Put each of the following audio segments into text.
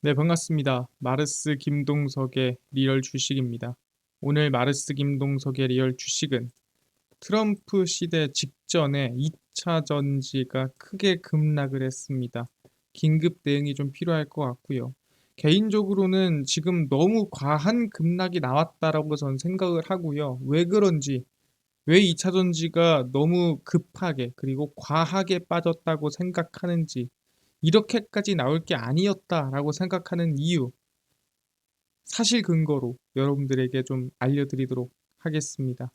네, 반갑습니다. 마르스 김동석의 리얼 주식입니다. 오늘 마르스 김동석의 리얼 주식은 트럼프 시대 직전에 2차 전지가 크게 급락을 했습니다. 긴급 대응이 좀 필요할 것 같고요. 개인적으로는 지금 너무 과한 급락이 나왔다라고 저는 생각을 하고요. 왜 그런지, 왜 2차 전지가 너무 급하게 그리고 과하게 빠졌다고 생각하는지, 이렇게까지 나올 게 아니었다라고 생각하는 이유, 사실 근거로 여러분들에게 좀 알려드리도록 하겠습니다.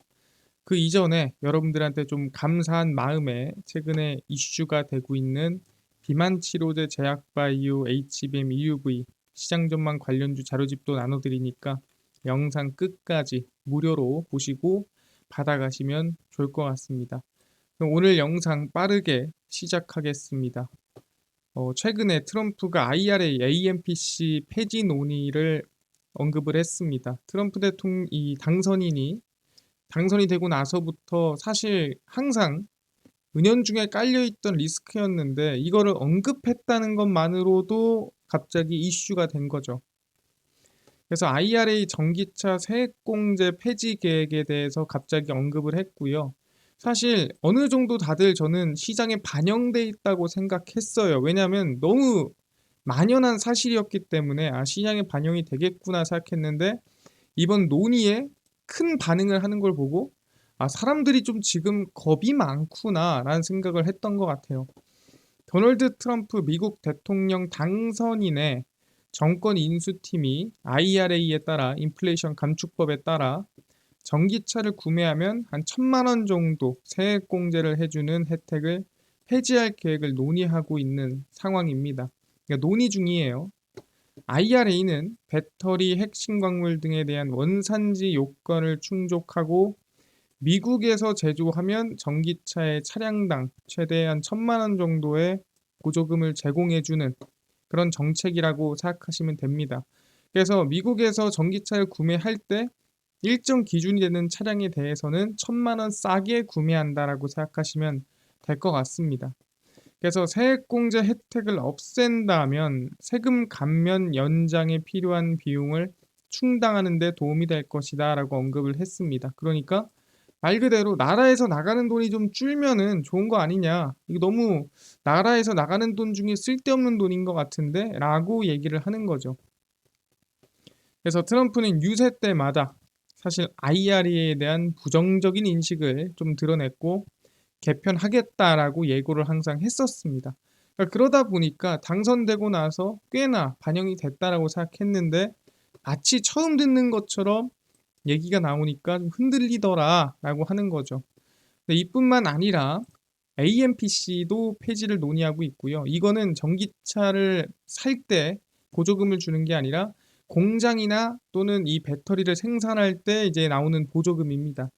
그 이전에 여러분들한테 좀 감사한 마음에 최근에 이슈가 되고 있는 비만 치료제 제약바이오 HBM EUV 시장 전망 관련주 자료집도 나눠드리니까 영상 끝까지 무료로 보시고 받아가시면 좋을 것 같습니다. 그럼 오늘 영상 빠르게 시작하겠습니다. 최근에 트럼프가 IRA, AMPC 폐지 논의를 언급을 했습니다. 트럼프 대통령 이 당선이 되고 나서부터 사실 항상 은연중에 깔려있던 리스크였는데 이거를 언급했다는 것만으로도 갑자기 이슈가 된 거죠. 그래서 IRA 전기차 세액공제 폐지 계획에 대해서 갑자기 언급을 했고요. 사실 어느 정도 다들 저는 시장에 반영돼 있다고 생각했어요. 왜냐하면 너무 만연한 사실이었기 때문에 시장에 반영이 되겠구나 생각했는데 이번 논의에 큰 반응을 하는 걸 보고 사람들이 좀 지금 겁이 많구나라는 생각을 했던 것 같아요. 도널드 트럼프 미국 대통령 당선인의 정권 인수팀이 IRA에 따라 인플레이션 감축법에 따라 전기차를 구매하면 한 1,000만 원 정도 세액 공제를 해주는 혜택을 폐지할 계획을 논의하고 있는 상황입니다. 그러니까 논의 중이에요. IRA는 배터리, 핵심 광물 등에 대한 원산지 요건을 충족하고 미국에서 제조하면 전기차의 차량당 최대 한 1,000만 원 정도의 보조금을 제공해주는 그런 정책이라고 생각하시면 됩니다. 그래서 미국에서 전기차를 구매할 때 일정 기준이 되는 차량에 대해서는 1,000만 원 싸게 구매한다라고 생각하시면 될 것 같습니다. 그래서 세액공제 혜택을 없앤다면 세금 감면 연장에 필요한 비용을 충당하는 데 도움이 될 것이다 라고 언급을 했습니다. 그러니까 말 그대로 나라에서 나가는 돈이 좀 줄면은 좋은 거 아니냐. 이거 너무 나라에서 나가는 돈 중에 쓸데없는 돈인 것 같은데 라고 얘기를 하는 거죠. 그래서 트럼프는 유세 때마다 사실 IRA에 대한 부정적인 인식을 좀 드러냈고 개편하겠다라고 예고를 항상 했었습니다. 그러다 보니까 당선되고 나서 꽤나 반영이 됐다라고 생각했는데 마치 처음 듣는 것처럼 얘기가 나오니까 좀 흔들리더라라고 하는 거죠. 이뿐만 아니라 AMPC도 폐지를 논의하고 있고요. 이거는 전기차를 살 때 보조금을 주는 게 아니라 공장이나 또는 이 배터리를 생산할 때 이제 나오는 보조금입니다.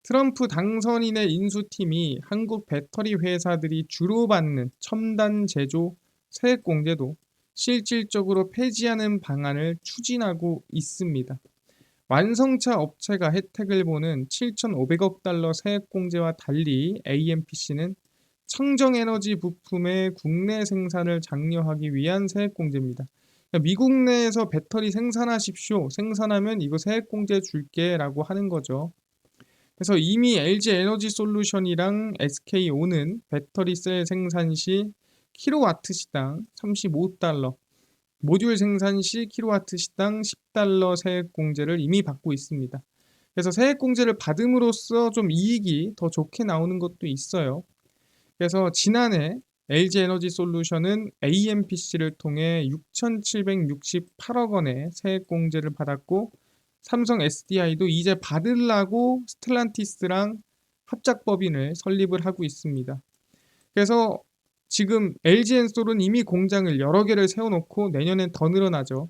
트럼프 당선인의 인수팀이 한국 배터리 회사들이 주로 받는 첨단 제조 세액 공제도 실질적으로 폐지하는 방안을 추진하고 있습니다. 완성차 업체가 혜택을 보는 7,500억 달러 세액 공제와 달리 AMPC는 청정에너지 부품의 국내 생산을 장려하기 위한 세액 공제입니다. 그러니까 미국 내에서 배터리 생산하십시오. 생산하면 이거 세액 공제 줄게 라고 하는 거죠. 그래서 이미 LG 에너지 솔루션이랑 SK온은 배터리 셀 생산 시 킬로와트 시당 35달러, 모듈 생산 시 킬로와트 시당 10달러 세액 공제를 이미 받고 있습니다. 그래서 세액 공제를 받음으로써 좀 이익이 더 좋게 나오는 것도 있어요. 그래서 지난해 LG 에너지 솔루션은 AMPC를 통해 6,768억 원의 세액 공제를 받았고 삼성 SDI도 이제 받으려고 스텔란티스랑 합작법인을 설립을 하고 있습니다. 그래서 지금 LG엔솔은 이미 공장을 여러 개를 세워놓고 내년엔 더 늘어나죠.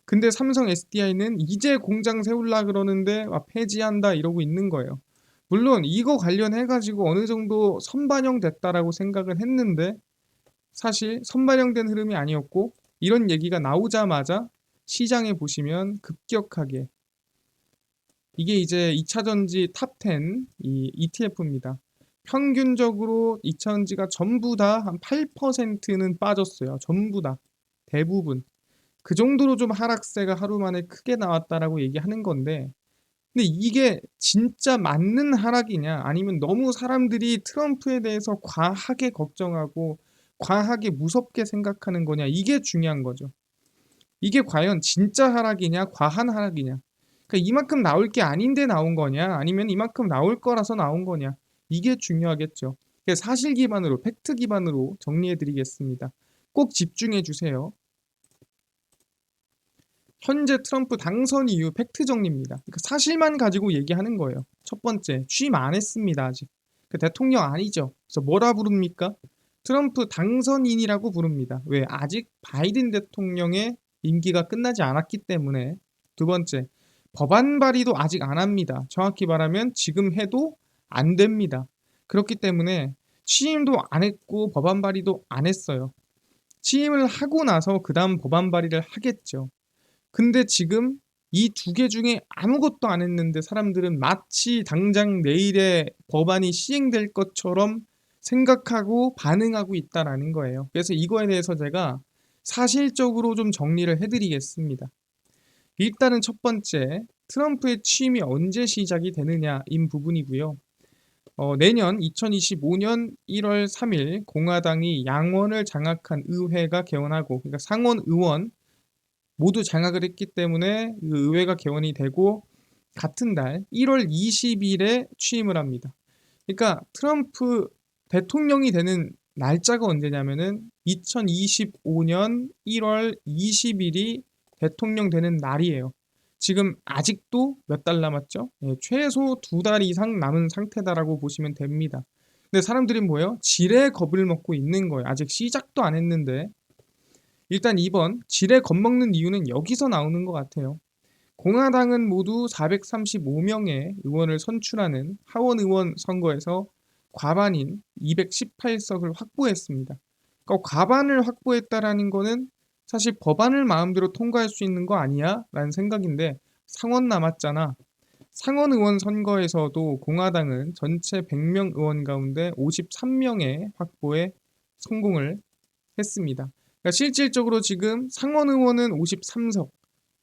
근데 삼성 SDI는 이제 공장 세울라 그러는데 폐지한다 이러고 있는 거예요. 물론 이거 관련해가지고 어느 정도 선반영됐다라고 생각을 했는데 사실 선반영된 흐름이 아니었고 이런 얘기가 나오자마자 시장에 보시면 급격하게 이게 이제 2차전지 탑10 이 ETF입니다. 평균적으로 2차전지가 전부 다 한 8%는 빠졌어요. 전부 다. 대부분 그 정도로 좀 하락세가 하루 만에 크게 나왔다라고 얘기하는 건데, 근데 이게 진짜 맞는 하락이냐 아니면 너무 사람들이 트럼프에 대해서 과하게 걱정하고 과하게 무섭게 생각하는 거냐, 이게 중요한 거죠. 이게 과연 진짜 하락이냐 과한 하락이냐, 그러니까 이만큼 나올 게 아닌데 나온 거냐 아니면 이만큼 나올 거라서 나온 거냐, 이게 중요하겠죠. 그래서 사실 기반으로 팩트 기반으로 정리해 드리겠습니다. 꼭 집중해 주세요. 현재 트럼프 당선 이후 팩트 정리입니다. 그러니까 사실만 가지고 얘기하는 거예요. 첫 번째, 취임 안 했습니다. 아직. 그 대통령 아니죠. 그래서 뭐라 부릅니까? 트럼프 당선인이라고 부릅니다. 왜? 아직 바이든 대통령의 임기가 끝나지 않았기 때문에. 두 번째, 법안 발의도 아직 안 합니다. 정확히 말하면 지금 해도 안 됩니다. 그렇기 때문에 취임도 안 했고 법안 발의도 안 했어요. 취임을 하고 나서 그 다음 법안 발의를 하겠죠. 근데 지금 이 두 개 중에 아무것도 안 했는데 사람들은 마치 당장 내일에 법안이 시행될 것처럼 생각하고 반응하고 있다라는 거예요. 그래서 이거에 대해서 제가 사실적으로 좀 정리를 해드리겠습니다. 일단은 첫 번째, 트럼프의 취임이 언제 시작이 되느냐인 부분이고요. 내년 2025년 1월 3일 공화당이 양원을 장악한 의회가 개원하고, 그러니까 상원 의원 모두 장악을 했기 때문에 그 의회가 개원이 되고 같은 달 1월 20일에 취임을 합니다. 그러니까 트럼프 대통령이 되는 날짜가 언제냐면은 2025년 1월 20일이 대통령 되는 날이에요. 지금 아직도 몇 달 남았죠? 예, 최소 2달 이상 남은 상태다라고 보시면 됩니다. 근데 사람들이 뭐예요? 지레 겁을 먹고 있는 거예요. 아직 시작도 안 했는데. 일단 2번, 지레 겁먹는 이유는 여기서 나오는 것 같아요. 공화당은 모두 435명의 의원을 선출하는 하원 의원 선거에서 과반인 218석을 확보했습니다. 그러니까 과반을 확보했다라는 거는 사실 법안을 마음대로 통과할 수 있는 거 아니야? 라는 생각인데, 상원 남았잖아. 상원 의원 선거에서도 공화당은 전체 100명 의원 가운데 53명의 확보에 성공을 했습니다. 그러니까 실질적으로 지금 상원 의원은 53석,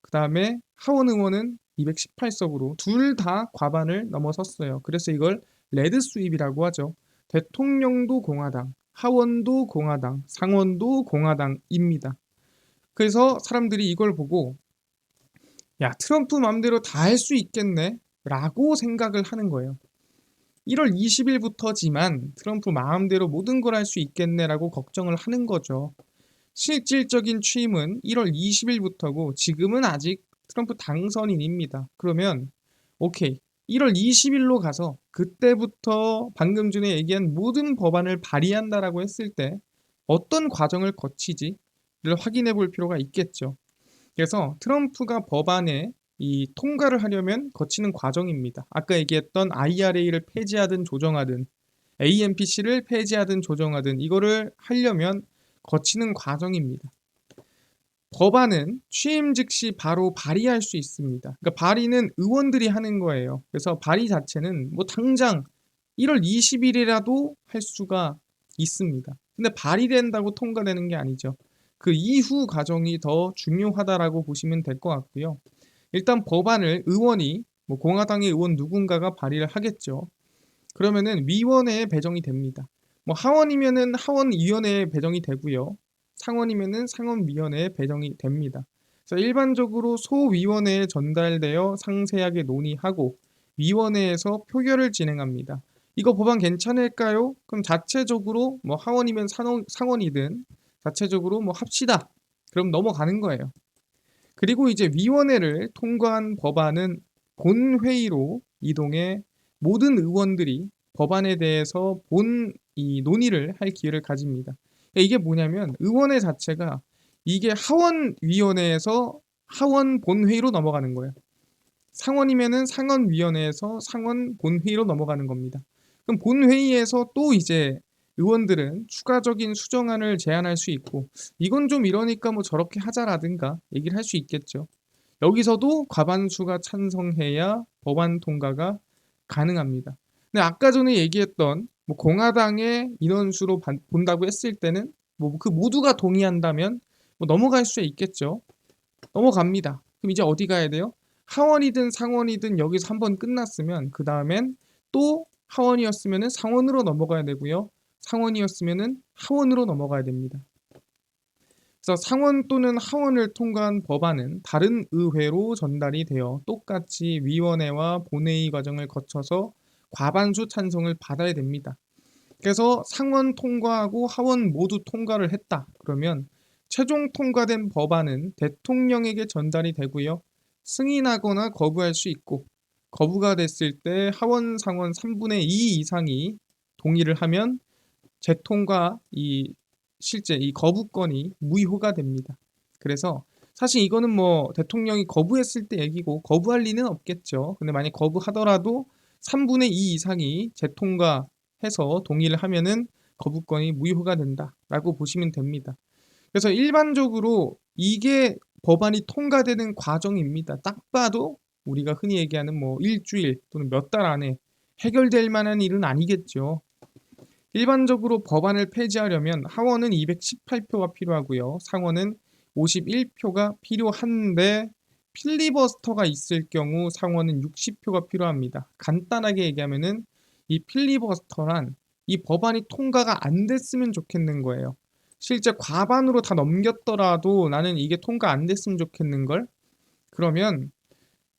그 다음에 하원 의원은 218석으로 둘 다 과반을 넘어섰어요. 그래서 이걸 레드 스윕이라고 하죠. 대통령도 공화당, 하원도 공화당, 상원도 공화당입니다. 그래서 사람들이 이걸 보고 야, 트럼프 맘대로 다 할 수 있겠네 라고 생각을 하는 거예요. 1월 20일부터지만 트럼프 마음대로 모든 걸 할 수 있겠네라고 걱정을 하는 거죠. 실질적인 취임은 1월 20일부터고 지금은 아직 트럼프 당선인입니다. 그러면 오케이, 1월 20일로 가서 그때부터 방금 전에 얘기한 모든 법안을 발의한다라고 했을 때 어떤 과정을 거치지를 확인해 볼 필요가 있겠죠. 그래서 트럼프가 법안에 이 통과를 하려면 거치는 과정입니다. 아까 얘기했던 IRA를 폐지하든 조정하든 AMPC를 폐지하든 조정하든 이거를 하려면 거치는 과정입니다. 법안은 취임 즉시 바로 발의할 수 있습니다. 그러니까 발의는 의원들이 하는 거예요. 그래서 발의 자체는 뭐 당장 1월 20일이라도 할 수가 있습니다. 근데 발의된다고 통과되는 게 아니죠. 그 이후 과정이 더 중요하다라고 보시면 될 것 같고요. 일단 법안을 의원이 뭐 공화당의 의원 누군가가 발의를 하겠죠. 그러면은 위원회에 배정이 됩니다. 뭐 하원이면은 하원위원회에 배정이 되고요. 상원이면은 상원위원회에 배정이 됩니다. 그래서 일반적으로 소위원회에 전달되어 상세하게 논의하고 위원회에서 표결을 진행합니다. 이거 법안 괜찮을까요? 그럼 자체적으로 뭐 하원이면 상원이든 자체적으로 뭐 합시다. 그럼 넘어가는 거예요. 그리고 이제 위원회를 통과한 법안은 본회의로 이동해 모든 의원들이 법안에 대해서 이 논의를 할 기회를 가집니다. 이게 뭐냐면 의원회 자체가 이게 하원위원회에서 하원 본회의로 넘어가는 거예요. 상원이면은 상원위원회에서 상원 본회의로 넘어가는 겁니다. 그럼 본회의에서 또 이제 의원들은 추가적인 수정안을 제안할 수 있고 이건 좀 이러니까 뭐 저렇게 하자라든가 얘기를 할 수 있겠죠. 여기서도 과반수가 찬성해야 법안 통과가 가능합니다. 근데 아까 전에 얘기했던 뭐 공화당의 인원수로 본다고 했을 때는 뭐 그 모두가 동의한다면 뭐 넘어갈 수 있겠죠. 넘어갑니다. 그럼 이제 어디 가야 돼요? 하원이든 상원이든 여기서 한번 끝났으면 그 다음엔 또 하원이었으면은 상원으로 넘어가야 되고요. 상원이었으면은 하원으로 넘어가야 됩니다. 그래서 상원 또는 하원을 통과한 법안은 다른 의회로 전달이 되어 똑같이 위원회와 본회의 과정을 거쳐서 과반수 찬성을 받아야 됩니다. 그래서 상원 통과하고 하원 모두 통과를 했다. 그러면 최종 통과된 법안은 대통령에게 전달이 되고요. 승인하거나 거부할 수 있고 거부가 됐을 때 하원 상원 3분의 2 이상이 동의를 하면 재통과 실제 이 거부권이 무효가 됩니다. 그래서 사실 이거는 뭐 대통령이 거부했을 때 얘기고 거부할 리는 없겠죠. 근데 만약 거부하더라도 3분의 2 이상이 재통과해서 동의를 하면은 거부권이 무효가 된다라고 보시면 됩니다. 그래서 일반적으로 이게 법안이 통과되는 과정입니다. 딱 봐도 우리가 흔히 얘기하는 뭐 일주일 또는 몇 달 안에 해결될 만한 일은 아니겠죠. 일반적으로 법안을 폐지하려면 하원은 218표가 필요하고요. 상원은 51표가 필요한데 필리버스터가 있을 경우 상원은 60표가 필요합니다. 간단하게 얘기하면은 이 필리버스터란 이 법안이 통과가 안 됐으면 좋겠는 거예요. 실제 과반으로 다 넘겼더라도 나는 이게 통과 안 됐으면 좋겠는 걸. 그러면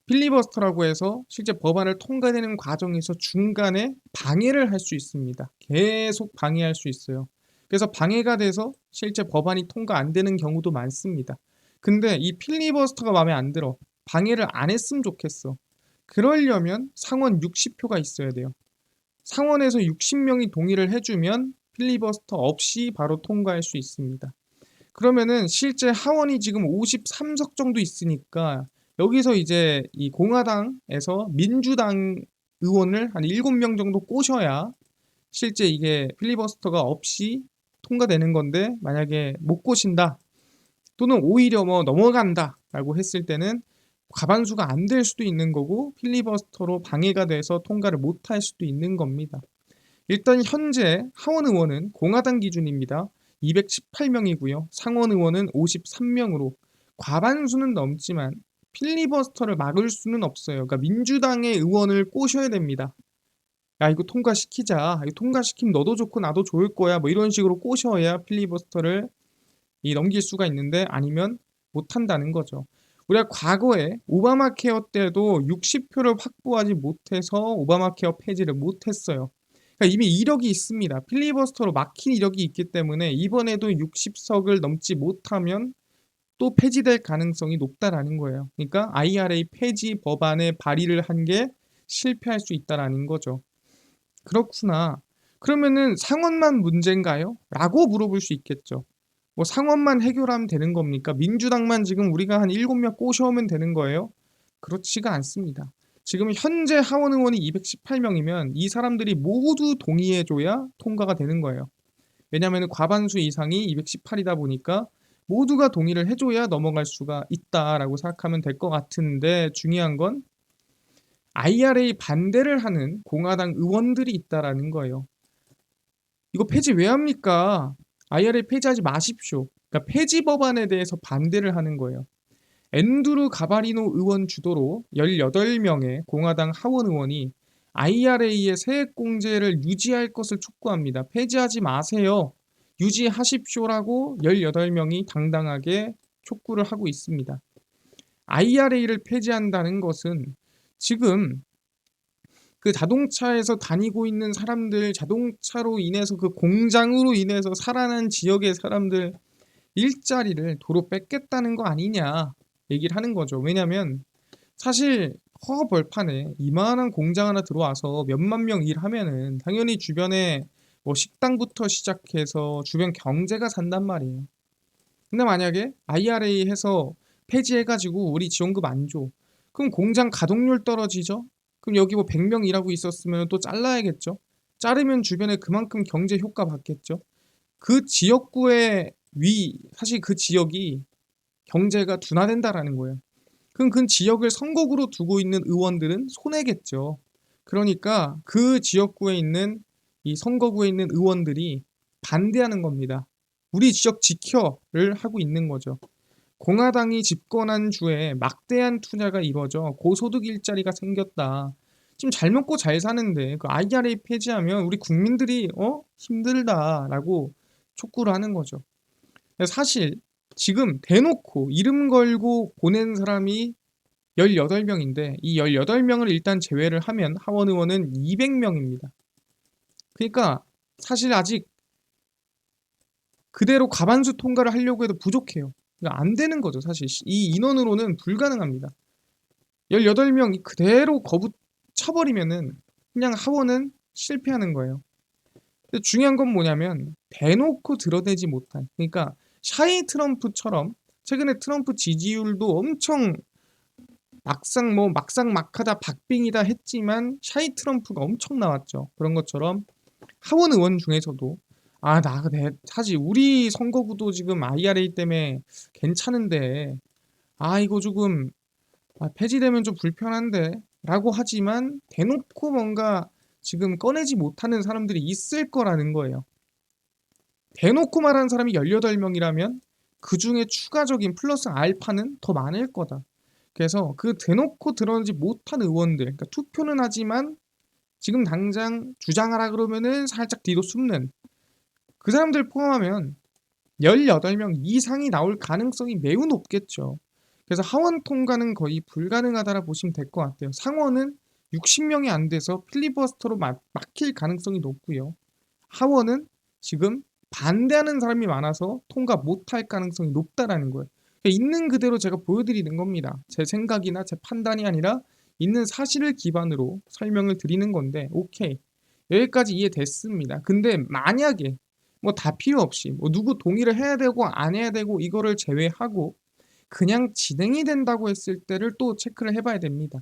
필리버스터라고 해서 실제 법안을 통과되는 과정에서 중간에 방해를 할 수 있습니다. 계속 방해할 수 있어요. 그래서 방해가 돼서 실제 법안이 통과 안 되는 경우도 많습니다. 근데 이 필리버스터가 마음에 안 들어. 방해를 안 했으면 좋겠어. 그러려면 상원 60표가 있어야 돼요. 상원에서 60명이 동의를 해주면 필리버스터 없이 바로 통과할 수 있습니다. 그러면은 실제 하원이 지금 53석 정도 있으니까 여기서 이제 이 공화당에서 민주당 의원을 한 7명 정도 꼬셔야 실제 이게 필리버스터가 없이 통과되는 건데, 만약에 못 꼬신다 또는 오히려 뭐 넘어간다 라고 했을 때는 과반수가 안 될 수도 있는 거고 필리버스터로 방해가 돼서 통과를 못 할 수도 있는 겁니다. 일단 현재 하원 의원은 공화당 기준입니다. 218명이고요. 상원 의원은 53명으로 과반수는 넘지만 필리버스터를 막을 수는 없어요. 그러니까 민주당의 의원을 꼬셔야 됩니다. 야, 이거 통과시키자. 이거 통과시키면 너도 좋고 나도 좋을 거야. 뭐 이런 식으로 꼬셔야 필리버스터를 넘길 수가 있는데, 아니면 못한다는 거죠. 우리가 과거에 오바마 케어 때도 60표를 확보하지 못해서 오바마 케어 폐지를 못했어요. 그러니까 이미 이력이 있습니다. 필리버스터로 막힌 이력이 있기 때문에 이번에도 60석을 넘지 못하면 또 폐지될 가능성이 높다라는 거예요. 그러니까 IRA 폐지 법안에 발의를 한 게 실패할 수 있다라는 거죠. 그렇구나. 그러면은 상원만 문제인가요? 라고 물어볼 수 있겠죠. 뭐 상원만 해결하면 되는 겁니까? 민주당만 지금 우리가 한 7명 꼬셔오면 되는 거예요? 그렇지가 않습니다. 지금 현재 하원 의원이 218명이면 이 사람들이 모두 동의해줘야 통과가 되는 거예요. 왜냐하면 과반수 이상이 218이다 보니까 모두가 동의를 해줘야 넘어갈 수가 있다라고 생각하면 될 것 같은데, 중요한 건 IRA 반대를 하는 공화당 의원들이 있다라는 거예요. 이거 폐지 왜 합니까? IRA 폐지하지 마십시오. 그러니까 폐지 법안에 대해서 반대를 하는 거예요. 앤드루 가바리노 의원 주도로 18명의 공화당 하원 의원이 IRA의 세액공제를 유지할 것을 촉구합니다. 폐지하지 마세요. 유지하십시오라고 18명이 당당하게 촉구를 하고 있습니다. IRA를 폐지한다는 것은 지금 그 자동차에서 다니고 있는 사람들, 자동차로 인해서 그 공장으로 인해서 살아난 지역의 사람들 일자리를 도로 뺏겠다는 거 아니냐 얘기를 하는 거죠. 왜냐면 사실 허허벌판에 이만한 공장 하나 들어와서 몇만 명 일하면은 당연히 주변에 뭐 식당부터 시작해서 주변 경제가 산단 말이에요. 근데 만약에 IRA 해서 폐지해가지고 우리 지원금 안 줘. 그럼 공장 가동률 떨어지죠? 그럼 여기 뭐 100명 일하고 있었으면 또 잘라야겠죠? 자르면 주변에 그만큼 경제 효과 받겠죠? 그 지역구의 사실 그 지역이 경제가 둔화된다라는 거예요. 그럼 그 지역을 선거구로 두고 있는 의원들은 손해겠죠. 그러니까 그 지역구에 있는 이 선거구에 있는 의원들이 반대하는 겁니다. 우리 지역 지켜를 하고 있는 거죠. 공화당이 집권한 주에 막대한 투자가 이루어져 고소득 일자리가 생겼다. 지금 잘 먹고 잘 사는데 그 IRA 폐지하면 우리 국민들이 힘들다라고 촉구를 하는 거죠. 사실 지금 대놓고 이름 걸고 보낸 사람이 18명인데 이 18명을 일단 제외를 하면 하원 의원은 200명입니다. 그러니까 사실 아직 그대로 과반수 통과를 하려고 해도 부족해요. 그러니까 안 되는 거죠, 사실. 이 인원으로는 불가능합니다. 18명 그대로 거부 쳐버리면은 그냥 하원은 실패하는 거예요. 근데 중요한 건 뭐냐면 대놓고 드러내지 못한, 그러니까 샤이 트럼프처럼 최근에 트럼프 지지율도 엄청 막상 막하다 박빙이다 했지만 샤이 트럼프가 엄청 나왔죠. 그런 것처럼 하원 의원 중에서도 사실 우리 선거구도 지금 IRA 때문에 괜찮은데 이거 조금 폐지되면 좀 불편한데 라고 하지만 대놓고 뭔가 지금 꺼내지 못하는 사람들이 있을 거라는 거예요. 대놓고 말하는 사람이 18명이라면 그 중에 추가적인 플러스 알파는 더 많을 거다. 그래서 그 대놓고 드러내지 못한 의원들, 그러니까 투표는 하지만 지금 당장 주장하라 그러면은 살짝 뒤로 숨는 그 사람들 포함하면 18명 이상이 나올 가능성이 매우 높겠죠. 그래서 하원 통과는 거의 불가능하다라 보시면 될 것 같아요. 상원은 60명이 안 돼서 필리버스터로 막힐 가능성이 높고요. 하원은 지금 반대하는 사람이 많아서 통과 못할 가능성이 높다라는 거예요. 있는 그대로 제가 보여드리는 겁니다. 제 생각이나 제 판단이 아니라 있는 사실을 기반으로 설명을 드리는 건데 오케이. 여기까지 이해됐습니다. 근데 만약에 뭐 다 필요 없이 뭐 누구 동의를 해야 되고 안 해야 되고 이거를 제외하고 그냥 진행이 된다고 했을 때를 또 체크를 해봐야 됩니다.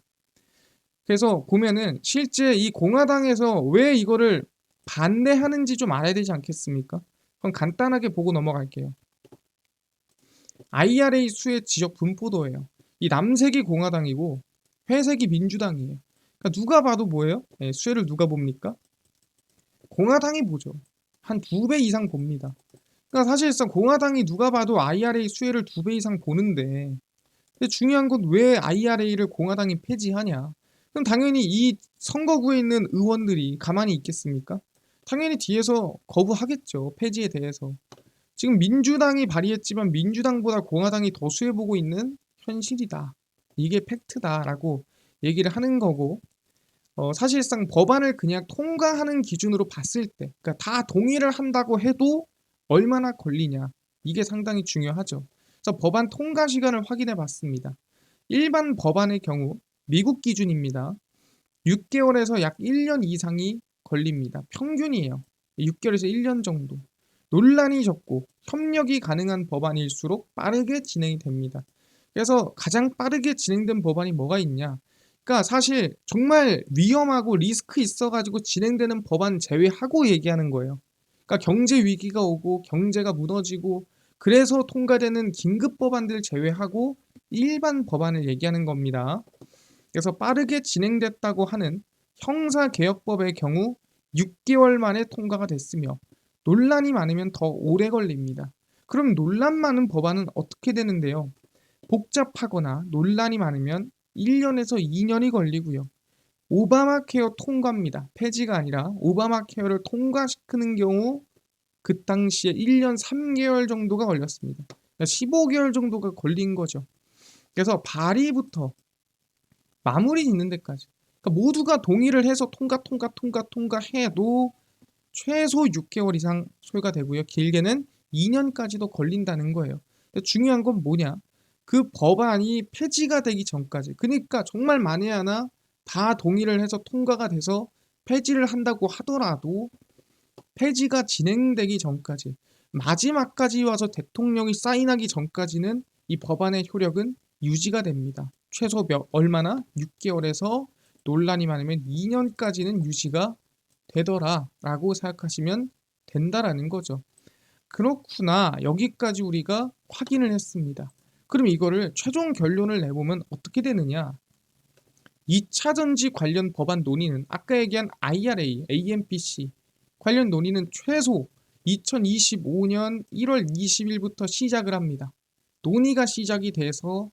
그래서 보면은 실제 이 공화당에서 왜 이거를 반대하는지 좀 알아야 되지 않겠습니까? 그럼 간단하게 보고 넘어갈게요. IRA 수의 지역 분포도예요. 이 남색이 공화당이고 회색이 민주당이에요. 그러니까 누가 봐도 뭐예요? 수혜를 누가 봅니까? 공화당이 보죠. 한 2배 이상 봅니다. 그러니까 사실상 공화당이 누가 봐도 IRA 수혜를 2배 이상 보는데 근데 중요한 건 왜 IRA를 공화당이 폐지하냐? 그럼 당연히 이 선거구에 있는 의원들이 가만히 있겠습니까? 당연히 뒤에서 거부하겠죠. 폐지에 대해서. 지금 민주당이 발의했지만 민주당보다 공화당이 더 수혜보고 있는 현실이다. 이게 팩트다라고 얘기를 하는 거고 사실상 법안을 그냥 통과하는 기준으로 봤을 때 그러니까 다 동의를 한다고 해도 얼마나 걸리냐. 이게 상당히 중요하죠. 그래서 법안 통과 시간을 확인해 봤습니다. 일반 법안의 경우 미국 기준입니다. 6개월에서 약 1년 이상이 걸립니다. 평균이에요. 6개월에서 1년 정도. 논란이 적고 협력이 가능한 법안일수록 빠르게 진행이 됩니다. 그래서 가장 빠르게 진행된 법안이 뭐가 있냐? 그러니까 사실 정말 위험하고 리스크 있어가지고 진행되는 법안 제외하고 얘기하는 거예요. 그러니까 경제 위기가 오고 경제가 무너지고 그래서 통과되는 긴급 법안들 제외하고 일반 법안을 얘기하는 겁니다. 그래서 빠르게 진행됐다고 하는 형사개혁법의 경우 6개월 만에 통과가 됐으며 논란이 많으면 더 오래 걸립니다. 그럼 논란 많은 법안은 어떻게 되는데요? 복잡하거나 논란이 많으면 1년에서 2년이 걸리고요. 오바마 케어 통과입니다. 폐지가 아니라 오바마 케어를 통과시키는 경우 그 당시에 1년 3개월 정도가 걸렸습니다. 그러니까 15개월 정도가 걸린 거죠. 그래서 발의부터 마무리 짓는 데까지 그러니까 모두가 동의를 해서 통과해도 최소 6개월 이상 소요가 되고요. 길게는 2년까지도 걸린다는 거예요. 근데 중요한 건 뭐냐? 그 법안이 폐지가 되기 전까지 그러니까 정말 만에 하나 다 동의를 해서 통과가 돼서 폐지를 한다고 하더라도 폐지가 진행되기 전까지 마지막까지 와서 대통령이 사인하기 전까지는 이 법안의 효력은 유지가 됩니다. 최소 얼마나? 6개월에서 논란이 많으면 2년까지는 유지가 되더라라고 생각하시면 된다라는 거죠. 그렇구나. 여기까지 우리가 확인을 했습니다. 그럼 이거를 최종 결론을 내보면 어떻게 되느냐? 2차 전지 관련 법안 논의는 아까 얘기한 IRA, AMPC 관련 논의는 최소 2025년 1월 20일부터 시작을 합니다. 논의가 시작이 돼서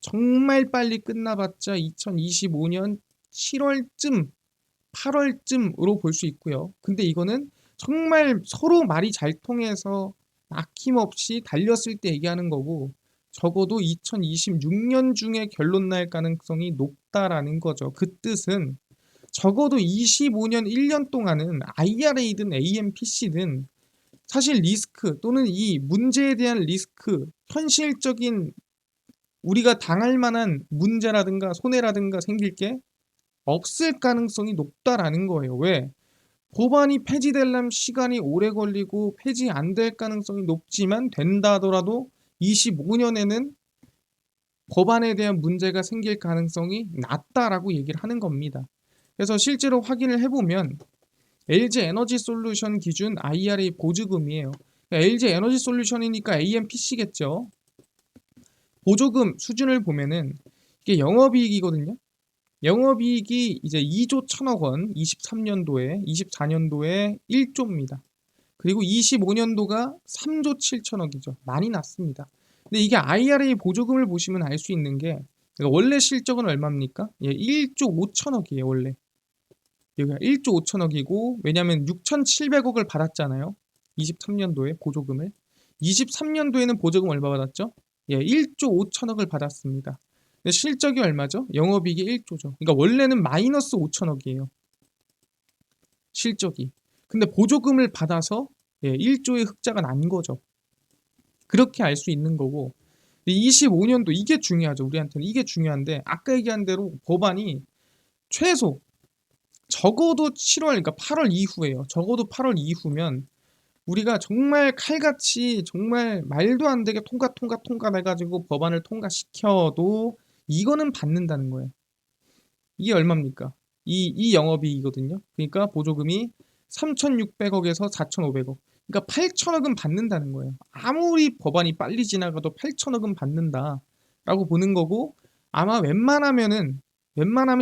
정말 빨리 끝나봤자 2025년 7월쯤, 8월쯤으로 볼 수 있고요. 근데 이거는 정말 서로 말이 잘 통해서 아낌없이 달렸을 때 얘기하는 거고, 적어도 2026년 중에 결론 날 가능성이 높다라는 거죠. 그 뜻은 적어도 25년 1년 동안은 IRA든 AMPC든 사실 리스크 또는 이 문제에 대한 리스크, 현실적인 우리가 당할 만한 문제라든가 손해라든가 생길 게 없을 가능성이 높다라는 거예요. 왜? 법안이 폐지되려면 시간이 오래 걸리고 폐지 안 될 가능성이 높지만 된다 하더라도 25년에는 법안에 대한 문제가 생길 가능성이 낮다라고 얘기를 하는 겁니다. 그래서 실제로 확인을 해보면 LG 에너지 솔루션 기준 IRA 보조금이에요. LG 에너지 솔루션이니까 AMPC겠죠. 보조금 수준을 보면은 이게 영업이익이거든요. 영업이익이 이제 2조 1천억 원, 23년도에, 24년도에 1조입니다. 그리고 25년도가 3조 7천억이죠. 많이 났습니다. 근데 이게 IRA 보조금을 보시면 알 수 있는 게 원래 실적은 얼마입니까? 예, 1조 5천억이에요, 원래. 여기가 1조 5천억이고 왜냐면 6,700억을 받았잖아요. 23년도에 보조금을. 23년도에는 보조금 얼마 받았죠? 예, 1조 5천억을 받았습니다. 근데 실적이 얼마죠? 영업이익이 1조죠. 그러니까 원래는 마이너스 5천억이에요. 실적이. 근데 보조금을 받아서 1조의 흑자가 난 거죠. 그렇게 알 수 있는 거고 25년도 이게 중요하죠. 우리한테는 이게 중요한데 아까 얘기한 대로 법안이 최소 적어도 7월 그러니까 8월 이후에요. 적어도 8월 이후면 우리가 정말 칼같이 정말 말도 안 되게 통과 해가지고 법안을 통과시켜도 이거는 받는다는 거예요. 이게 얼마입니까? 이 영업이익이거든요. 그러니까 보조금이 3,600억에서 4,500억. 그러니까 8천억은 받는다는 거예요. 아무리 법안이 빨리 지나가도 8천억은 받는다라고 보는 거고 아마 웬만하면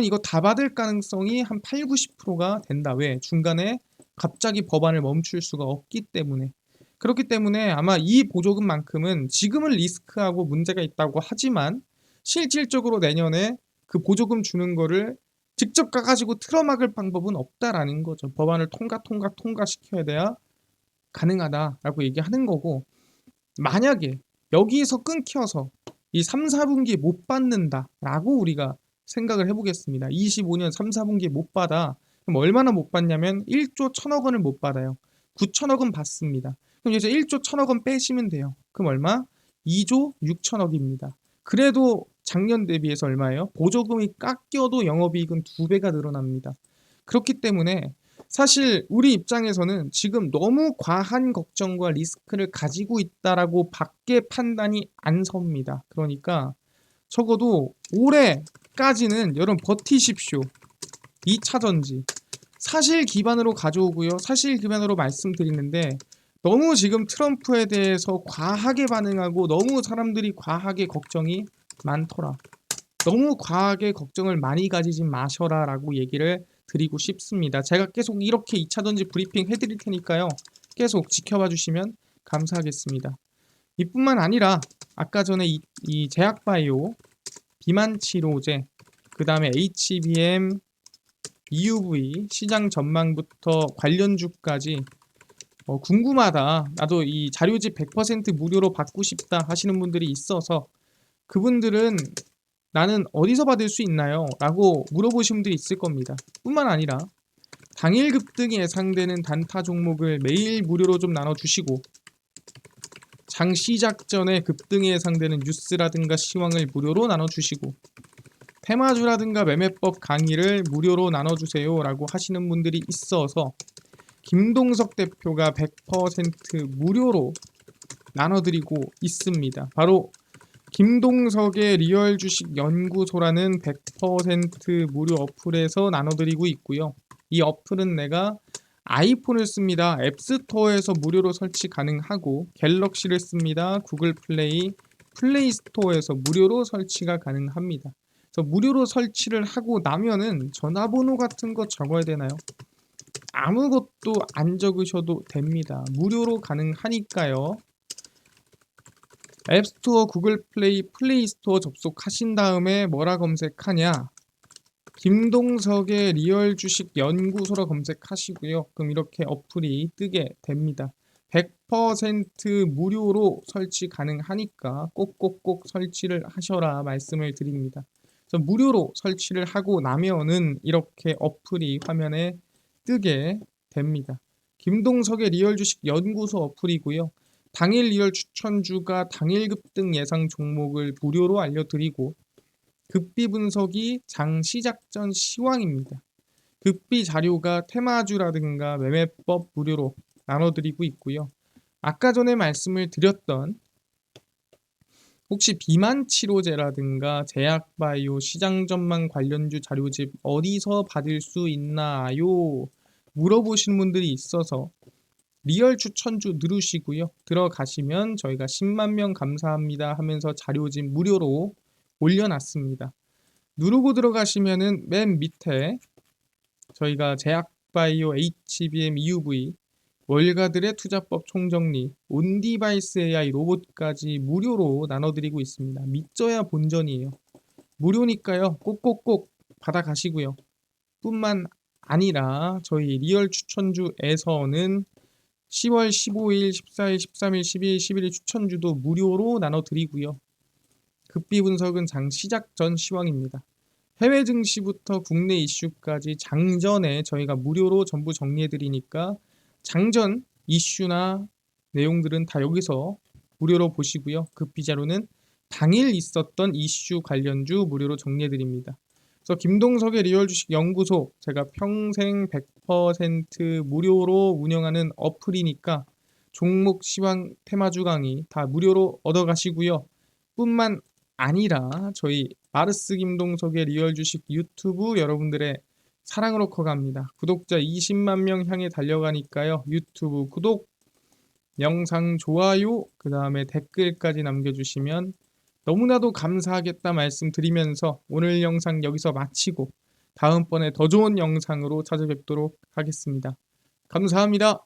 이거 다 받을 가능성이 한 8, 90%가 된다. 왜? 중간에 갑자기 법안을 멈출 수가 없기 때문에. 그렇기 때문에 아마 이 보조금만큼은 지금은 리스크하고 문제가 있다고 하지만 실질적으로 내년에 그 보조금 주는 거를 직접 가가지고 틀어막을 방법은 없다라는 거죠. 법안을 통과시켜야 돼야 가능하다라고 얘기하는 거고 만약에 여기서 끊겨서 이 3, 4분기 못 받는다라고 우리가 생각을 해보겠습니다. 25년 3, 4분기 못 받아. 그럼 얼마나 못 받냐면 1조 1천억 원을 못 받아요. 9천억 원 받습니다. 그럼 이제 1조 1천억 원 빼시면 돼요. 그럼 얼마? 2조 6천억입니다. 그래도 작년 대비해서 얼마예요? 보조금이 깎여도 영업이익은 2배가 늘어납니다. 그렇기 때문에 사실 우리 입장에서는 지금 너무 과한 걱정과 리스크를 가지고 있다라고 밖에 판단이 안 섭니다. 그러니까 적어도 올해까지는 여러분 버티십시오. 2차 전지 사실 기반으로 가져오고요. 사실 기반으로 말씀드리는데 너무 지금 트럼프에 대해서 과하게 반응하고 너무 사람들이 과하게 걱정이 많더라. 너무 과하게 걱정을 많이 가지지 마셔라 라고 얘기를 드리고 싶습니다. 제가 계속 이렇게 2차 전지 브리핑 해드릴 테니까요. 계속 지켜봐 주시면 감사하겠습니다. 이뿐만 아니라 아까 전에 이 제약바이오, 비만 치료제, 그 다음에 HBM, EUV 시장 전망부터 관련주까지 궁금하다. 나도 이 자료집 100% 무료로 받고 싶다 하시는 분들이 있어서 그분들은 나는 어디서 받을 수 있나요? 라고 물어보신 분들이 있을 겁니다. 뿐만 아니라 당일 급등이 예상되는 단타 종목을 매일 무료로 좀 나눠주시고 장 시작 전에 급등이 예상되는 뉴스라든가 시황을 무료로 나눠주시고 테마주라든가 매매법 강의를 무료로 나눠주세요 라고 하시는 분들이 있어서 김동석 대표가 100% 무료로 나눠드리고 있습니다. 바로 김동석의 리얼 주식 연구소라는 100% 무료 어플에서 나눠드리고 있고요. 이 어플은 내가 아이폰을 씁니다. 앱스토어에서 무료로 설치 가능하고 갤럭시를 씁니다. 구글 플레이, 플레이 스토어에서 무료로 설치가 가능합니다. 그래서 무료로 설치를 하고 나면은 전화번호 같은 거 적어야 되나요? 아무것도 안 적으셔도 됩니다. 무료로 가능하니까요. 앱스토어, 구글 플레이, 플레이 스토어 접속하신 다음에 뭐라 검색하냐? 김동석의 리얼 주식 연구소라 검색하시고요. 그럼 이렇게 어플이 뜨게 됩니다. 100% 무료로 설치 가능하니까 꼭꼭꼭 설치를 하셔라 말씀을 드립니다. 그래서 무료로 설치를 하고 나면은 이렇게 어플이 화면에 뜨게 됩니다. 김동석의 리얼 주식 연구소 어플이고요. 당일 리얼 추천주가 당일 급등 예상 종목을 무료로 알려드리고 급비 분석이 장 시작 전 시황입니다. 급비 자료가 테마주라든가 매매법 무료로 나눠드리고 있고요. 아까 전에 말씀을 드렸던 혹시 비만 치료제라든가 제약바이오 시장 전망 관련주 자료집 어디서 받을 수 있나요? 물어보시는 분들이 있어서 리얼 추천주 누르시고요. 들어가시면 저희가 10만 명 감사합니다 하면서 자료집 무료로 올려놨습니다. 누르고 들어가시면은 맨 밑에 저희가 제약바이오, HBM, EUV, 월가들의 투자법 총정리, 온디바이스 AI 로봇까지 무료로 나눠드리고 있습니다. 믿져야 본전이에요. 무료니까요. 꼭꼭꼭 받아가시고요. 뿐만 아니라 저희 리얼 추천주에서는 10월 15일, 14일, 13일, 12일, 11일 추천주도 무료로 나눠드리고요. 급비 분석은 장 시작 전 시황입니다. 해외 증시부터 국내 이슈까지 장전에 저희가 무료로 전부 정리해드리니까 장전 이슈나 내용들은 다 여기서 무료로 보시고요. 급비 자료는 당일 있었던 이슈 관련주 무료로 정리해드립니다. 그래서 김동석의 리얼 주식 연구소 제가 평생 100% 무료로 운영하는 어플이니까 종목 시황 테마주 강의 다 무료로 얻어가시고요. 뿐만 아니라 저희 마르스 김동석의 리얼 주식 유튜브 여러분들의 사랑으로 커갑니다. 구독자 20만 명 향해 달려가니까요. 유튜브 구독, 영상 좋아요, 그 다음에 댓글까지 남겨주시면 너무나도 감사하겠다 말씀드리면서 오늘 영상 여기서 마치고 다음번에 더 좋은 영상으로 찾아뵙도록 하겠습니다. 감사합니다.